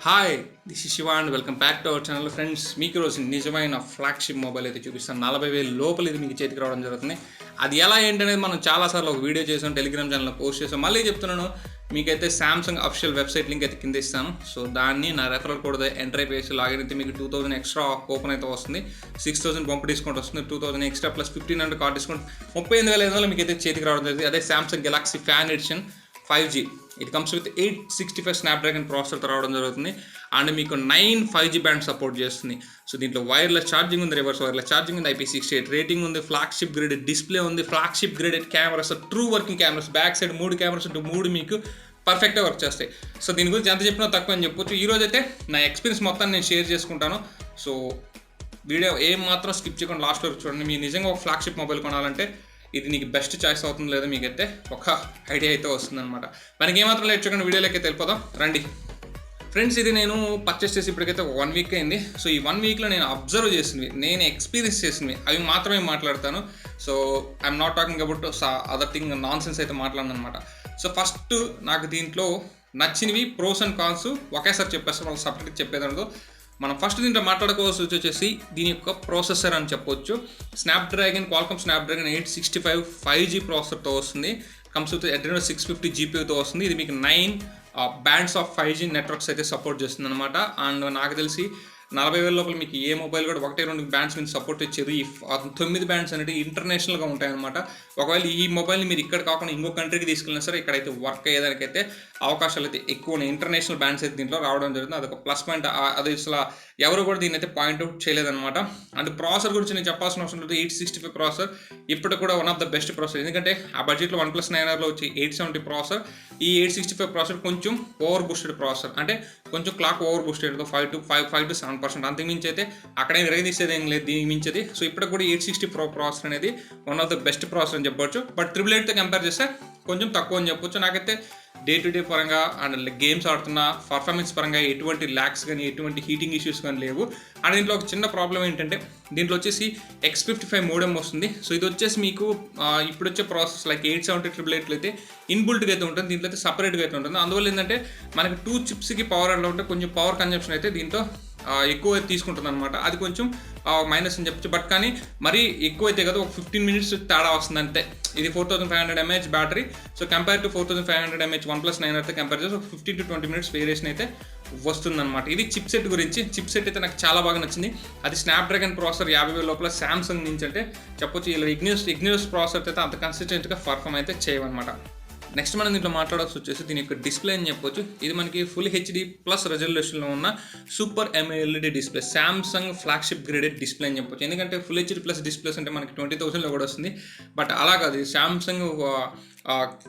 Hi this is Shiva and welcome back to our channel friends. మీకు రోజు నిజమైన flagship mobile అయితే చూపిస్తాను. 40,000 లోపల ఇది మీకు చేతికి రావడం జరుగుతుంది. అది ఎలా ఏంటనేది మనం చాలాసార్లు ఒక వీడియో చేసాం, టెలిగ్రామ్ ఛానల్లో పోస్ట్ చేసాం. మళ్ళీ చెప్తున్నాను, మీకైతే సామ్సంగ్ అఫిషియల్ వెబ్సైట్ లింక్ అయితే కింద ఇస్తాను. సో దాన్ని నా రెఫరల్ కోడ్ ఎంటర్ అయిపోయి లాగిన్ అయితే మీకు 2000 ఎక్స్ట్రా కూపన్ అయితే వస్తుంది. 6,000 బంప్ డిస్కౌంట్ వస్తుంది. 2000 ఎక్స్ట్రా ప్లస్ 1,500 కార్డ్ డిస్కౌంట్ 38,500 మీకు అయితే చేతికి రావడం జరుగుతుంది. అదే Samsung Galaxy fan edition 5G. ఇది కమ్స్ విత్ 865 స్నాప్డ్రాగన్ ప్రాసెసర్తో రావడం జరుగుతుంది. అండ్ మీకు 9 5G బ్యాండ్ సపోర్ట్ చేస్తుంది. సో దీంట్లో వైర్లెస్ ఛార్జింగ్ ఉంది, రివర్స్ వైర్లెస్ ఛార్జింగ్ ఉంది, IP68 రేటింగ్ ఉంది, ఫ్లాగ్షిప్ గ్రేడెడ్ డిస్ప్లే ఉంది, flagship graded cameras, true working cameras, back side 3 cameras ఉంటే 3 మీకు పర్ఫెక్ట్గా వర్క్ చేస్తాయి. సో దీని గురించి ఎంత చెప్పినా తక్కువ అని చెప్పొచ్చు. ఈరోజు అయితే నా ఎక్స్పీరియన్స్ మొత్తాన్ని నేను షేర్ చేసుకుంటాను. సో వీడియో ఏం మాత్రం స్కిప్ చేయకుండా లాస్ట్ వరకు చూడండి. మీరు నిజంగా ఒక ఫ్లాగ్షిప్ మొబైల్ కొనాలంటే ఇది నీకు బెస్ట్ చాయిస్ అవుతుంది, లేదా మీకైతే ఒక ఐడియా అయితే వస్తుందన్నమాట. మనకి ఏమాత్రం లేట్ చేయకుండా వీడియోలోకి వెళ్ళిపోదాం రండి. ఫ్రెండ్స్, ఇది నేను పర్చేస్ చేసి ఇప్పటికైతే 1 వీక్ అయింది. సో ఈ 1 వీక్లో నేను అబ్జర్వ్ చేసినవి, నేను ఎక్స్పీరియన్స్ చేసినవి అవి మాత్రమే మాట్లాడతాను. So I'm not talking about other thing non sense అయితే మాట్లాడను అనమాట. సో ఫస్ట్ నాకు దీంట్లో నచ్చినవి ప్రోస్ అండ్ కాన్స్ ఒకేసారి చెప్పేస్తాను, వాళ్ళు సపరేట్గా చెప్పేదానితో. మనం ఫస్ట్ దీంట్లో మాట్లాడుకోవాల్సి వచ్చేసి దీని యొక్క ప్రాసెసర్ అని చెప్పొచ్చు. క్వాల్కామ్ స్నాప్డ్రాగన్ 865 5G ప్రాసెసర్తో వస్తుంది. కమ్స్ విత్ Adreno 650 GPUతో వస్తుంది. ఇది మీకు 9 బ్యాండ్స్ ఆఫ్ 5G నెట్వర్క్స్ అయితే సపోర్ట్ చేస్తుంది అనమాట. అండ్ నాకు తెలిసి 40,000 లోపల మీకు ఏ మొబైల్ కూడా 1-2 బ్యాండ్స్ మీద సపోర్ట్ ఇచ్చేది. ఈ 9 బ్యాండ్స్ అనేవి ఇంటర్నేషనల్గా ఉంటాయన్నమాట. ఒకవేళ ఈ మొబైల్ని మీరు ఇక్కడ కాకుండా ఇంకో కంట్రీకి తీసుకెళ్ళినా సరే ఇక్కడైతే వర్క్ అయ్యేదానికైతే అవకాశాలు అయితే ఎక్కువ ఉన్నాయి. ఇంటర్నేషనల్ బ్యాండ్స్ అయితే దీంట్లో రావడం జరుగుతుంది. అదొక ప్లస్ పాయింట్. అది అసలు ఎవరు కూడా దీన్ని అయితే పాయింట్అవుట్ చేయలేదన్నమాట. అండ్ ప్రాసెసర్ గురించి నేను చెప్పాల్సిన అవసరం లేదు. 865 ప్రాసెసర్ ఇప్పుడు కూడా one of the best processor. ఎందుకంటే ఆ బడ్జెట్లో OnePlus 9Rలో వచ్చి 870 ప్రాసెసర్, ఈ 865 ప్రాసెసర్ కొంచెం ఓవర్ బూస్టెడ్ ప్రాసెసర్. అంటే కొంచెం క్లాక్ ఓవర్ బూస్టెడ్ 5 to 7%. అంతకు మించి అయితే అక్కడే విరగదీసేది ఏం లేదు దీనికి మించేది. సో ఇప్పుడు కూడా 860 ప్రాసెసర్ అనేది one of the best processor అని చెప్పొచ్చు. బట్ 888తో కంపేర్ చేస్తే కొంచెం తక్కువ అని చెప్పొచ్చు. నాకైతే డే టు డే పరంగా అండ్ గేమ్స్ ఆడుతున్న పర్ఫార్మెన్స్ పరంగా ఎటువంటి ల్యాగ్స్ కానీ ఎటువంటి హీటింగ్ ఇష్యూస్ కానీ లేవు. అండ్ దీంట్లో ఒక చిన్న ప్రాబ్లం ఏంటంటే దీంట్లో వచ్చేసి X55 మోడెం వస్తుంది. సో ఇది వచ్చేసి మీకు ఇప్పుడు వచ్చే ప్రాసెస్ లైక్ 870 888 అయితే ఇన్బుల్ట్గా అయితే ఉంటుంది, దీంట్లో అయితే సపరేట్గా అయితే ఉంటుంది. అందువల్ల ఏంటంటే మనకి 2 చిప్స్కి పవర్ అలా ఉంటే కొంచెం పవర్ కన్జంప్షన్ అయితే దీంట్లో ఎక్కువ తీసుకుంటుంది అనమాట. అది కొంచెం మైనస్ అని చెప్పచ్చు. బట్ కానీ మరీ ఎక్కువ అయితే కదా, ఒక 15 minutes తేడా వస్తుంది అంతే. ఇది 4500 mAh battery. So compare to 4500 mAh OnePlus 9Rతో కంపేర్ చేసి 15 to 20 minutes వేరియేషన్ అయితే వస్తుందన్నమాట. ఇది చిప్ సెట్ గురించి. చిప్ సెట్ అయితే నాకు చాలా బాగా నచ్చింది. అది స్నాప్డ్రాగన్ ప్రాసెసర్ 50,000 లోపల సామ్సంగ్ నుంచి అంటే చెప్పొచ్చు. ఇలా ఇగ్నియస్ ప్రాసెసర్ అయితే అంత కన్సిస్టెంట్గా పర్ఫామ్ అయితే చేయవన్నమాట. నెక్స్ట్ మనం దీంట్లో మాట్లాడాల్సి వచ్చేసి దీని యొక్క డిస్ప్లే అని చెప్పొచ్చు. ఇది మనకి ఫుల్ HD ప్లస్ రెజల్యూషన్లో ఉన్న super AMOLED display, Samsung flagship graded display అని చెప్పొచ్చు. ఎందుకంటే ఫుల్ HD ప్లస్ డిస్ప్లేస్ అంటే మనకి 20,000లో కూడా వస్తుంది. బట్ అలా కాదు, Samsung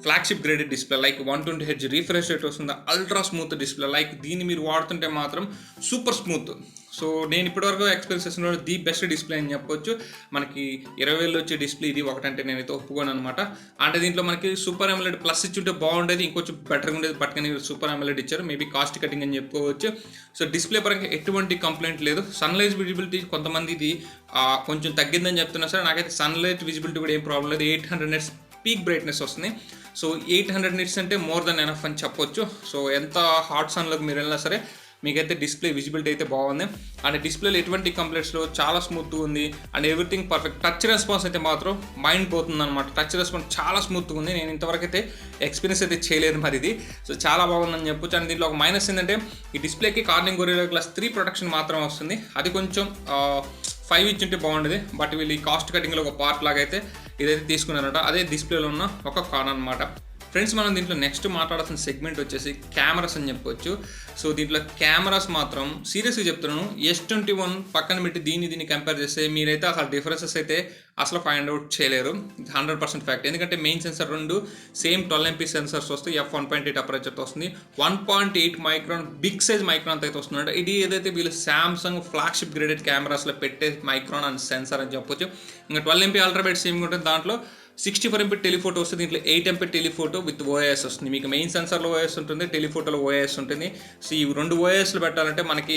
flagship graded display like 120Hz refresh rate వస్తుంది, అల్ట్రా స్మూత్ డిస్ప్లే. లైక్ దీన్ని మీరు వాడుతుంటే మాత్రం సూపర్ స్మూత్. సో నేను ఇప్పటివరకు ఎక్స్పీరియన్స్ చేసిన ది బెస్ట్ డిస్ప్లే అని చెప్పొచ్చు. మనకి 20,000 వచ్చే డిస్ప్లే ఇది ఒకటంటే నేనైతే ఒప్పుకోను అనమాట. అంటే దీంట్లో మనకి సూపర్ AMOLED ప్లస్ ఇచ్చుంటే బాగుండేది, ఇంకొంచెం బెటర్గా ఉండేది. బట్ కానీ సూపర్ AMOLED ఇచ్చారు, మేబీ కాస్ట్ కటింగ్ అని చెప్పుకోవచ్చు. సో డిస్ప్లే పరంగా ఎటువంటి కంప్లైంట్ లేదు. సన్లైట్ విజిబిలిటీ కొంతమంది ఇది కొంచెం తగ్గిందని చెప్తున్నా సరే, నాకైతే సన్లైట్ విజిబిలిటీ కూడా ఏం ప్రాబ్లం లేదు. 800 nits పీక్ బ్రైట్నెస్ వస్తుంది. సో 800 nits అంటే మోర్ దెన్ ఎనఫ్ అని చెప్పొచ్చు. సో ఎంత హాట్ సన్లోకి మీరు వెళ్ళినా సరే మీకైతే డిస్ప్లే విజిబిలిటీ అయితే బాగుంది. అండ్ డిస్ప్లేలో ఎటువంటి కంప్లైంట్స్లో చాలా స్మూత్గా ఉంది and everything perfect. Touch response అయితే మాత్రం మైండ్ పోతుంది అనమాట. టచ్ రెస్పాన్స్ చాలా స్మూత్గా ఉంది. నేను ఇంతవరకు అయితే ఎక్స్పీరియన్స్ అయితే చేయలేదు మరి ఇది. సో చాలా బాగుందని చెప్పొచ్చు. అండ్ దీంట్లో ఒక మైనస్ ఏంటంటే ఈ డిస్ప్లేకి కార్నింగ్ గొరిల్లా గ్లాస్ 3 ప్రొటెక్షన్ మాత్రం వస్తుంది. అది కొంచెం 5 ఇచ్చుంటే బాగుండేది. బట్ వీళ్ళు ఈ కాస్ట్ కటింగ్లో ఒక పార్ట్ లాగా అయితే ఇదైతే తీసుకున్నారట. అదే డిస్ప్లేలో ఉన్న ఒక కాన్ అనమాట. ఫ్రెండ్స్, మనం దీంట్లో నెక్స్ట్ మాట్లాడాల్సిన సెగ్మెంట్ వచ్చేసి కెమెరాస్ అని చెప్పొచ్చు. సో దీంట్లో కెమెరాస్ మాత్రం సీరియస్గా చెప్తున్నాను, S21 పక్కన పెట్టి దీన్ని కంపేర్ చేస్తే మీరైతే అసలు డిఫరెన్సెస్ అయితే అసలు ఫైండ్ అవుట్ చేయలేరు. 100% ఫ్యాక్ట్. ఎందుకంటే main sensor 2 same 12 MP sensors వస్తాయి. f1.8 అపరేచర్తో వస్తుంది. 1.8 మైక్రాన్ బిగ్ సైజ్ మైక్రాన్ అయితే వస్తున్నాడు. ఇది ఏదైతే వీళ్ళు సామ్సంగ్ ఫ్లాగ్షిప్ గ్రేడెడ్ కెమెరాస్లో పెట్టే మైక్రాన్ అండ్ సెన్సర్ అని చెప్పొచ్చు. ఇంకా 12 MP అల్ట్రావైడ్ సేమ్ ఉంటుంది. దాంట్లో 64 MP టెలిఫోటో వస్తుంది. దీంట్లో 8 MP టెలిఫోటో విత్ OIS వస్తుంది. మీకు మెయిన్ సెన్సర్లో OIS ఉంటుంది, టెలిఫోటోలో OIS ఉంటుంది. సో ఈ 2 OISలు పెట్టాలంటే మనకి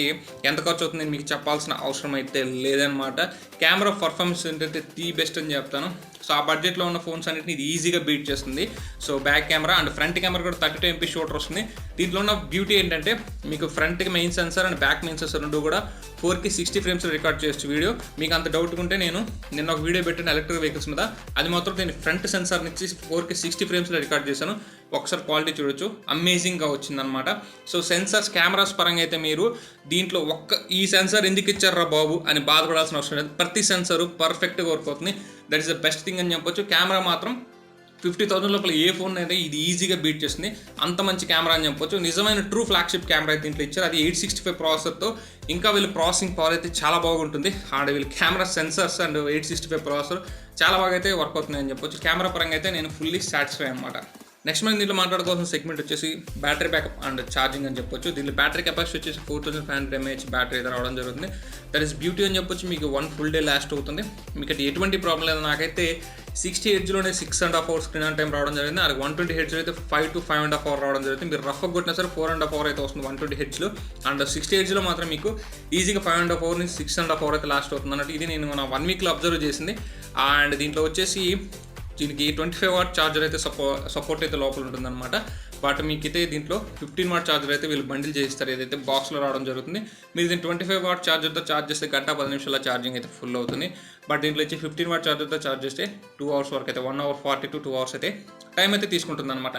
ఎంత ఖర్చు అవుతుంది మీకు చెప్పాల్సిన అవసరం అయితే లేదనమాట. కెమెరా పర్ఫార్మెన్స్ ఏంటంటే ది బెస్ట్ అని చెప్తాను. సో ఆ బడ్జెట్లో ఉన్న ఫోన్స్ అన్నిటిని ఇది ఈజీగా బీట్ చేస్తుంది. So back camera and front camera కూడా 32 MP షూటర్ వస్తుంది. దీంట్లో ఉన్న బ్యూటీ ఏంటంటే మీకు ఫ్రంట్కి main censor and back main censor రెండు కూడా 4K 60 frames రికార్డ్ చేయొచ్చు వీడియో. మీకు అంత డౌట్ ఉంటే నేను నిన్న ఒక వీడియో పెట్టిన ఎలక్ట్రిక్ వెహికల్స్ మీద, అది మాత్రం నేను ఫ్రంట్ సెన్సార్ నుంచి 4K 60 frames రికార్డ్ చేశాను. ఒకసారి క్వాలిటీ చూడొచ్చు, అమేజింగ్గా వచ్చిందనమాట. సో సెన్సార్స్ కెమెరాస్ పరంగా అయితే మీరు దీంట్లో ఈ సెన్సార్ ఎందుకు ఇచ్చారా బాబు అని బాధపడాల్సిన అవసరం లేదు. ప్రతి సెన్సారు పర్ఫెక్ట్గా వర్క్ అవుతుంది. That is the best thing అని చెప్పొచ్చు. కెమెరా మాత్రం 50,000 లోపల ఏ ఫోన్ అయితే ఇది ఈజీగా బీట్ చేస్తుంది. అంత మంచి కెమెరా అని చెప్పొచ్చు. నిజమైన ట్రూ ఫ్లాగ్షిప్ కెమెరా అయితే దీంట్లో ఇచ్చారు. అది 865 ప్రాసెసర్తో. ఇంకా వీళ్ళు ప్రాసెసింగ్ పవర్ అయితే చాలా బాగుంటుంది. అండ్ వీళ్ళు కెమెరా సెన్సర్స్ అండ్ 865 ప్రాసెసర్ చాలా బాగా అయితే వర్క్ అవుతుంది అని చెప్పొచ్చు. కెమెరా పరంగా అయితే నేను ఫుల్లీ సాటిస్ఫై అనమాట. నెక్స్ట్ మనం దీంట్లో మాట్లాడుకోవాల్సిన సెగ్మెంట్ వచ్చేసి బ్యాటరీ బ్యాకప్ అండ్ ఛార్జింగ్ అని చెప్పొచ్చు. దీంట్లో బ్యాటరీ కెపాసిటీ వచ్చేసి 4500 mAh బ్యాటరీ అయితే రావడం జరుగుతుంది. దట్ ఈస్ బ్యూటీ అని చెప్పొచ్చు. మీకు 1 full day లాస్ట్ అవుతుంది. మీకు అది ఎటువంటి ప్రాబ్లం లేదు. నాకైతే 60 Hzలోనే 6.5 hours స్క్రీన్ ఆన్ టైం రావడం జరిగింది. అది 120 Hz అయితే 5 to 5.5 hours రావడం జరుగుతుంది. మీరు రఫ్గా కొట్టినా సరే 4.5 hours అయితే వస్తుంది 120 Hzలో. అండ్ 60 Hzలో మాత్రం మీకు ఈజీగా 5.5 hours నుంచి 6.5 hours అయితే లాస్ట్ అవుతుంది అన్నట్టు. ఇది నేను నా 1 weekలో అబ్జర్వ్ చేసింది. అండ్ దీంట్లో వచ్చేసి దీనికి 25 watt ఛార్జర్ అయితే సపోర్ట్ అయితే లోపల ఉంటుందన్నమాట. బట్ మీకైతే దీంట్లో 15 watt ఛార్జర్ అయితే వీళ్ళు బండిల్ చేస్తారు, ఏదైతే బాక్స్లో రావడం జరుగుతుంది. మీరు దీన్ని 25 watt ఛార్జర్తో ఛార్జ్ చేస్తే గంట 10 నిమిషాల ఛార్జింగ్ అయితే ఫుల్ అవుతుంది. బట్ దీంట్లో వచ్చి 15 watt ఛార్జర్తో ఛార్జ్ చేస్తే 2 hours వరకు అయితే 1 hour 40 to 2 hours అయితే టైం అయితే తీసుకుంటుంది అనమాట.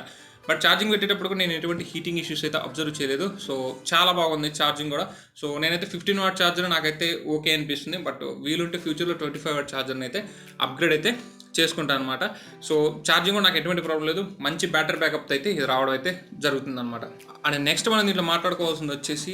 బట్ ఛార్జింగ్ పెట్టేటప్పుడు నేను ఎటువంటి హీటింగ్ ఇష్యూస్ అయితే అబ్జర్వ్ చేయలేదు. సో చాలా బాగుంది ఛార్జింగ్ కూడా. సో నేనైతే 15 watt ఛార్జర్ నాకైతే ఓకే అనిపిస్తుంది. బట్ వీలుంటే ఫ్యూచర్లో 25 watt ఛార్జర్ని అయితే అప్గ్రేడ్ అయితే చేసుకుంటాను అనమాట. సో ఛార్జింగ్ కూడా నాకు ఎటువంటి ప్రాబ్లం లేదు. మంచి బ్యాటరీ బ్యాకప్ అయితే ఇది రావడం అయితే జరుగుతుంది అనమాట. అండ్ నెక్స్ట్ మనం దీంట్లో మాట్లాడుకోవాల్సింది వచ్చేసి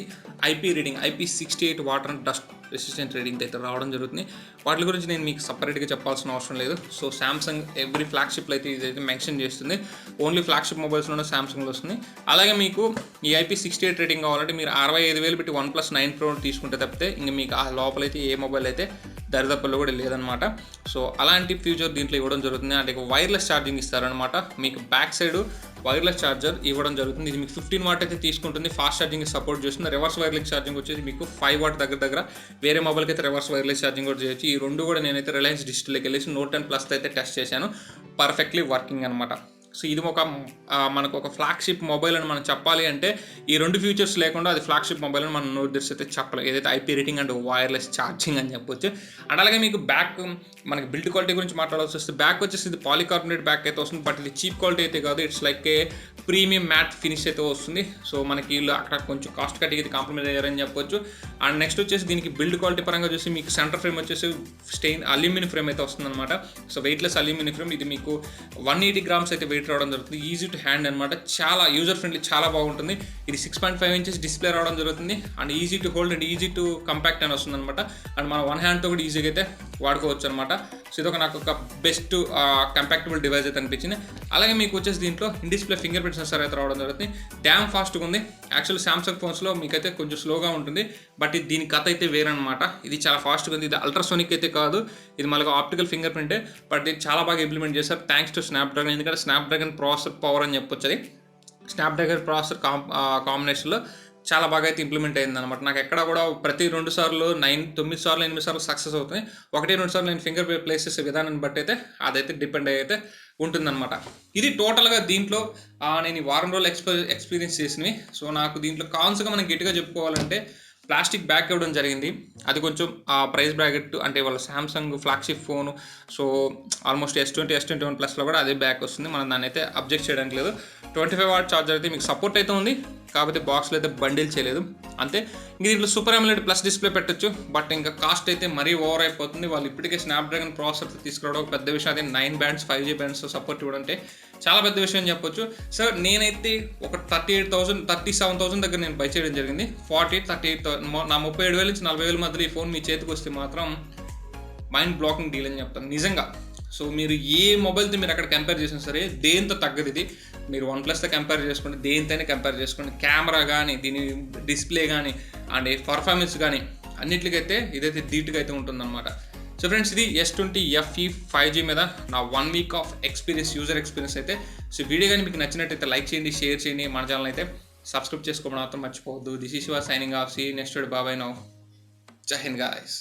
IP reading. IP68 water and dust resistant reading అయితే రావడం జరుగుతుంది. వాటి గురించి నేను మీకు సపరేట్గా చెప్పాల్సిన అవసరం లేదు. సో సామ్సంగ్ ఎవ్రీ ఫ్లాగ్షిప్లో అయితే ఇదైతే మెన్షన్ చేస్తుంది. ఓన్లీ ఫ్లాగ్షిప్ మొబైల్స్లోనే సామ్సంగ్లో వస్తుంది. అలాగే మీకు ఈ IP68 రేటింగ్ కావాలంటే మీరు 65,000 పెట్టి OnePlus 9 Pro తీసుకుంటే తప్పితే ఇంక మీకు ఆ లోపలైతే ఏ మొబైల్ అయితే దరిదప్పల్లో కూడా లేదనమాట. సో అలాంటి ఫ్యూచర్ దీంట్లో ఇవ్వడం జరుగుతుంది. అంటే వైర్లెస్ ఛార్జింగ్ ఇస్తారనమాట. మీకు బ్యాక్ సైడ్ వైర్లెస్ ఛార్జర్ ఇవ్వడం జరుగుతుంది. ఇది మీకు 15 watt అయితే తీసుకుంటుంది. ఫాస్ట్ ఛార్జింగ్ సపోర్ట్ చేస్తుంది. రివర్స్ వైర్లెస్ ఛార్జింగ్ వచ్చేసి మీకు 5 watt దగ్గర వేరే మొబైల్కి అయితే రివర్స్ వైర్లెస్ ఛార్జింగ్ కూడా చేయొచ్చు. ఈ రెండు కూడా నేనైతే రిలయన్స్ డిజిటల్కి వెళ్ళేసి Note 10 Plus అయితే టెస్ట్ చేశాను. పర్ఫెక్ట్లీ వర్కింగ్ అనమాట. సో ఇది మనకు ఒక ఫ్లాగ్షిప్ మొబైల్ అని మనం చెప్పాలి అంటే ఈ రెండు ఫీచర్స్ లేకుండా అది ఫ్లాగ్షిప్ మొబైల్ అని మనం నోట్ చేసి అయితే చెప్పలేం. ఏదైతే IP rating and wireless charging అని చెప్పొచ్చు. అండ్ అలాగే మీకు బ్యాక్ మనకి బిల్డ్ క్వాలిటీ గురించి మాట్లాడాల్సి వస్తే బ్యాక్ వచ్చేసి ఇది పాలికార్బోనేట్ బ్యాక్ అయితే వస్తుంది. బట్ ఇది చీప్ క్వాలిటీ అయితే కాదు. It's like A premium matte finish అయితే వస్తుంది. సో మనకి వీళ్ళు అక్కడ కొంచెం కాస్ట్ కట్టి ఇది కాంప్రమైజ్ అయ్యారని చెప్పొచ్చు. అండ్ నెక్స్ట్ వచ్చేసి దీనికి బిల్డ్ క్వాలిటీ పరంగా చూసి మీకు సెంటర్ ఫ్రేమ్ వచ్చేసి స్టెయిన్ అల్యూమినియం ఫ్రేమ్ అయితే వస్తుంది అనమాట. So weightless aluminium frame. ఇది మీకు 180 grams అయితే వెయిట్ రావడం జరుగుతుంది. ఈజీ టు హ్యాండ్ అనమాట. చాలా యూజర్ ఫ్రెండ్లీ, చాలా బాగుంటుంది. ఇది 6.5 inches డిస్ప్లే రావడం జరుగుతుంది. And easy to hold and easy to compact అని వస్తుంది అనమాట. అండ్ మన వన్ హ్యాండ్తో కూడా ఈజీగా అయితే వాడుకోవచ్చు అనమాట. సో ఇది నాకు ఒక బెస్ట్ కంపాక్టబుల్ డివైస్ అయితే అనిపించింది. అలాగే మీకు వచ్చేసి దీంట్లో in display finger print censor అయితే రావడం జరుగుతుంది. డ్యామ్ ఫాస్ట్గా ఉంది. యాక్చువల్ సామ్సంగ్ ఫోన్స్లో మీకైతే కొంచెం స్లోగా ఉంటుంది. బట్ ఇది దీని కథ అయితే వేరనమాట. ఇది చాలా ఫాస్ట్గా ఉంది. ఇది అల్ట్రాసోనిక్ అయితే కాదు, ఇది మళ్ళీ ఆప్టికల్ ఫింగర్ ప్రింటే. బట్ ఇది చాలా బాగా ఇంప్లిమెంట్ చేశారు థ్యాంక్స్ టు స్నాప్డ్రాగన్. ఎందుకంటే స్నాప్డ్రాగన్ ప్రాసెసర్ పవర్ అని చెప్పొచ్చు. అది స్నాప్డ్రాగన్ ప్రాసెసర్ కాంబినేషన్లో చాలా బాగా అయితే ఇంప్లిమెంట్ అయింది అనమాట. నాకు ఎక్కడ కూడా ప్రతి 2 సార్లు 9 సార్లు 8 సార్లు సక్సెస్ అవుతుంది. 1-2 సార్లు నేను ఫింగర్ ప్లేస్ చేసే విధానాన్ని బట్టి అయితే అదైతే డిపెండ్ అయితే ఉంటుందన్నమాట. ఇది టోటల్గా దీంట్లో నేను ఈ వారం రోజులు ఎక్స్పీరియన్స్ చేసినవి. సో నాకు దీంట్లో కాన్స్గా మనం గట్టిగా చెప్పుకోవాలంటే ప్లాస్టిక్ బ్యాగ్ ఇవ్వడం జరిగింది. అది కొంచెం ప్రైస్ బ్రాకెట్ అంటే వాళ్ళ Samsung flagship phone. So almost S20 S21 Plusలో కూడా అదే బ్యాగ్ వస్తుంది. మనం దాన్ని అయితే అబ్జెక్ట్ చేయడానికి లేదు. 25 watt ఛార్జర్ అయితే మీకు సపోర్ట్ అయితే ఉంది. కాకపోతే బాక్స్లో అయితే బండిల్ చేయలేదు అంతే. ఇంక దీంట్లో సూపర్ AMOLED ప్లస్ డిస్ప్లే పెట్టచ్చు. బట్ ఇంకా కాస్ట్ అయితే మరీ ఓవర్ అయిపోతుంది. వాళ్ళు ఇప్పటికే స్నాప్డ్రాగన్ ప్రాసెసర్ తీసుకురావడం ఒక పెద్ద విషయం. అదే 9 bands 5G bands సపోర్ట్ ఇవ్వడం అంటే చాలా పెద్ద విషయం అని చెప్పొచ్చు. సార్ నేనైతే ఒక 37,000 దగ్గర నేను బై చేయడం జరిగింది. 38 నా 37,000 నుంచి 40,000 మధ్యలో ఈ ఫోన్ మీ చేతికి వస్తే మాత్రం మైండ్ బ్లాకింగ్ డీల్ అని చెప్తాను నిజంగా. సో మీరు ఏ మొబైల్తో మీరు అక్కడ కంపేర్ చేసినా సరే దేంతో తగ్గదు ఇది. మీరు OnePlusతో కంపేర్ చేసుకోండి, దేనితోనే కంపేర్ చేసుకోండి. కెమెరా కానీ, దీని డిస్ప్లే కానీ అండ్ పర్ఫార్మెన్స్ కానీ అన్నిటికైతే ఇదైతే ధీటుగా అయితే ఉంటుందన్నమాట. సో ఫ్రెండ్స్, ఇది S20 FE 5G మీద నా 1 week ఆఫ్ యూజర్ ఎక్స్పీరియన్స్ అయితే. సో వీడియో కానీ మీకు నచ్చినట్టయితే లైక్ చేయండి, షేర్ చేయండి. మన ఛానల్ అయితే సబ్స్క్రైబ్ చేసుకోవడం మాత్రం మర్చిపోవద్దు. This is your signing off. See next video. Bye bye now. జై హింద్ గాయ్స్.